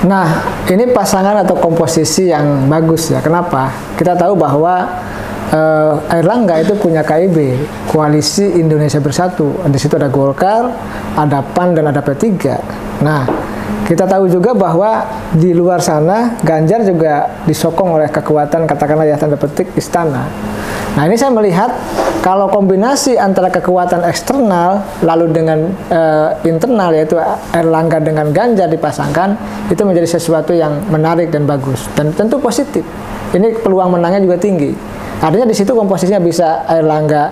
Nah, ini pasangan atau komposisi yang bagus ya. Kenapa? Kita tahu bahwa Airlangga itu punya KIB, Koalisi Indonesia Bersatu. Di situ ada Golkar, ada PAN, dan ada P3. Nah, kita tahu juga bahwa di luar sana Ganjar juga disokong oleh kekuatan, katakanlah ya tanda petik, istana. Nah, ini saya melihat kalau kombinasi antara kekuatan eksternal lalu dengan internal, yaitu Airlangga dengan Ganjar dipasangkan, itu menjadi sesuatu yang menarik dan bagus dan tentu positif. Ini peluang menangnya juga tinggi. Artinya di situ komposisinya bisa Airlangga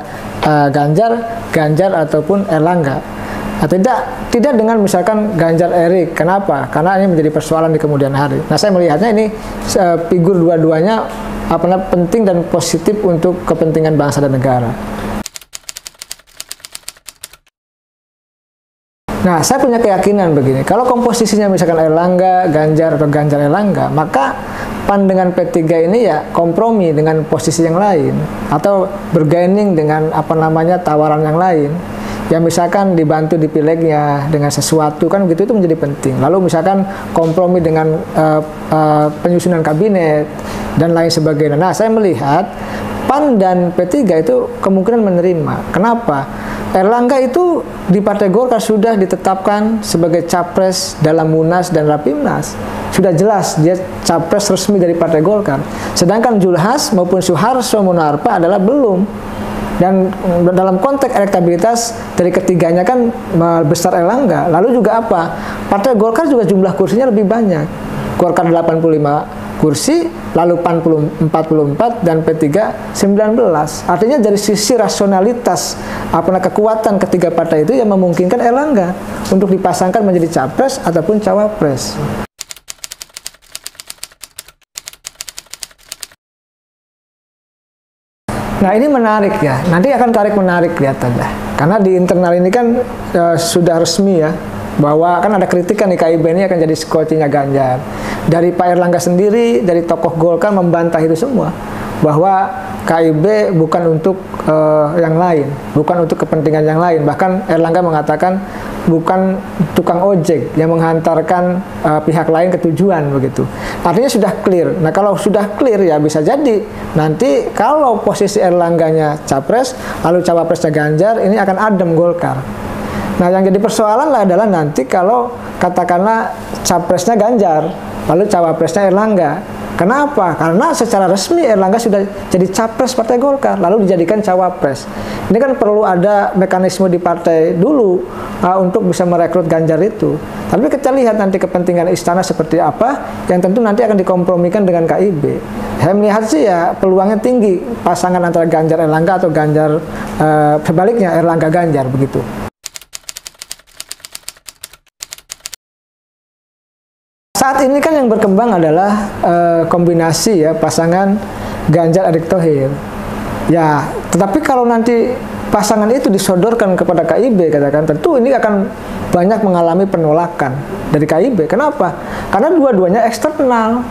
Ganjar, Ganjar ataupun Airlangga. Nah, tidak dengan misalkan Ganjar Erik. Kenapa? Karena ini menjadi persoalan di kemudian hari. Nah, saya melihatnya ini figur dua-duanya penting dan positif untuk kepentingan bangsa dan negara. Nah, saya punya keyakinan begini, kalau komposisinya misalkan Airlangga, Ganjar, atau Ganjar Airlangga, maka PAN dengan P3 ini ya kompromi dengan posisi yang lain, atau bergaining dengan tawaran yang lain. Ya misalkan dibantu di pilegnya dengan sesuatu, kan begitu, itu menjadi penting. Lalu misalkan kompromi dengan penyusunan kabinet, dan lain sebagainya. Nah, saya melihat PAN dan P3 itu kemungkinan menerima. Kenapa? Airlangga itu di Partai Golkar sudah ditetapkan sebagai capres dalam Munas dan Rapimnas. Sudah jelas dia capres resmi dari Partai Golkar. Sedangkan Zulhas maupun Suharso Monoarfa adalah belum. Dan dalam konteks elektabilitas dari ketiganya kan besar Airlangga. Lalu juga apa? Partai Golkar juga jumlah kursinya lebih banyak. Golkar 85 kursi, lalu PAN 44 dan P3 19. Artinya dari sisi rasionalitas kekuatan ketiga partai itu yang memungkinkan Airlangga untuk dipasangkan menjadi capres ataupun cawapres. Nah, ini menarik ya. Nanti akan tarik menarik kelihatannya. Karena di internal ini kan sudah resmi ya, bahwa kan ada kritikan nih KIB ini akan jadi skocinya Ganjar. Dari Pak Airlangga sendiri, dari tokoh Golkar membantah itu semua, bahwa KIB bukan untuk yang lain, bukan untuk kepentingan yang lain. Bahkan Airlangga mengatakan bukan tukang ojek yang menghantarkan pihak lain ke tujuan, begitu. Artinya sudah clear. Nah, kalau sudah clear ya bisa jadi nanti kalau posisi Airlangganya capres, lalu cawapresnya Ganjar, ini akan adem Golkar. Nah, yang jadi persoalan adalah nanti kalau katakanlah capresnya Ganjar, lalu cawapresnya Airlangga. Kenapa? Karena secara resmi Airlangga sudah jadi capres Partai Golkar, lalu dijadikan cawapres. Ini kan perlu ada mekanisme di partai dulu untuk bisa merekrut Ganjar itu. Tapi kita lihat nanti kepentingan istana seperti apa, yang tentu nanti akan dikompromikan dengan KIB. Saya melihat sih ya peluangnya tinggi pasangan antara Ganjar Airlangga atau Ganjar sebaliknya Airlangga Ganjar, begitu. Saat ini kan yang berkembang adalah kombinasi ya pasangan Ganjar Erick Thohir. Ya, tetapi kalau nanti pasangan itu disodorkan kepada KIB, katakan, tentu ini akan banyak mengalami penolakan dari KIB. Kenapa? Karena dua-duanya eksternal.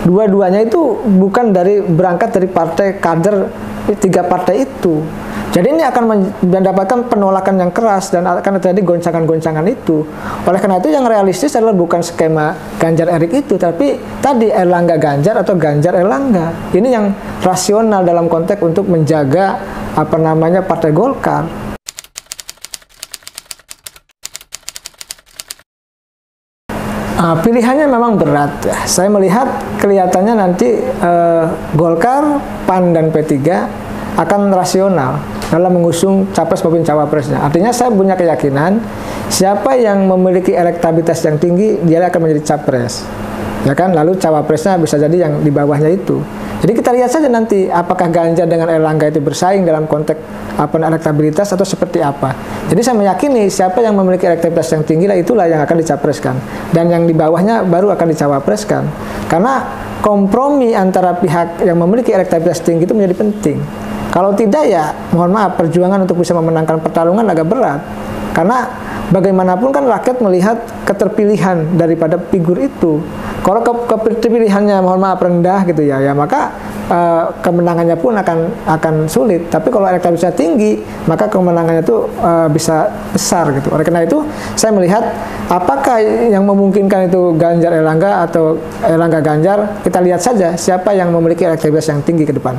Dua-duanya itu bukan berangkat dari partai kader tiga partai itu. Jadi ini akan mendapatkan penolakan yang keras dan akan terjadi goncangan-goncangan itu. Oleh karena itu yang realistis adalah bukan skema Ganjar Erik itu, tapi tadi Airlangga Ganjar atau Ganjar Airlangga. Ini yang rasional dalam konteks untuk menjaga Partai Golkar. Pilihannya memang berat. Saya melihat kelihatannya nanti Golkar, PAN dan P3 akan rasional dalam mengusung capres maupun cawapresnya. Artinya saya punya keyakinan siapa yang memiliki elektabilitas yang tinggi dia akan menjadi capres, ya kan. Lalu cawapresnya bisa jadi yang di bawahnya itu. Jadi kita lihat saja nanti apakah Ganjar dengan Airlangga itu bersaing dalam konteks elektabilitas atau seperti apa. Jadi saya meyakini siapa yang memiliki elektabilitas yang tinggi itulah yang akan dicapreskan, dan yang di bawahnya baru akan dicawapreskan. Karena kompromi antara pihak yang memiliki elektabilitas tinggi itu menjadi penting. Kalau tidak ya, mohon maaf, perjuangan untuk bisa memenangkan pertarungan agak berat. Karena bagaimanapun kan rakyat melihat keterpilihan daripada figur itu. Kalau keterpilihannya mohon maaf rendah gitu ya, maka kemenangannya pun akan sulit. Tapi kalau elektabilitasnya tinggi, maka kemenangannya itu bisa besar gitu. Oleh karena itu, saya melihat apakah yang memungkinkan itu Ganjar Erlangga atau Erlangga Ganjar, kita lihat saja siapa yang memiliki elektabilitas yang tinggi ke depan.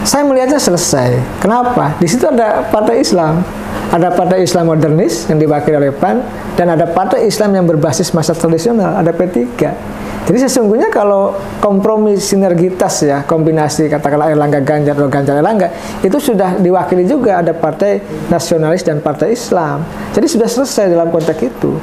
Saya melihatnya selesai. Kenapa? Di situ ada partai Islam. Ada partai Islam modernis yang diwakili oleh PAN, dan ada partai Islam yang berbasis masa tradisional, ada P3. Jadi sesungguhnya kalau kompromi sinergitas ya, kombinasi katakanlah Erlangga Ganjar atau Ganjar Erlangga, itu sudah diwakili juga ada partai nasionalis dan partai Islam. Jadi sudah selesai dalam konteks itu.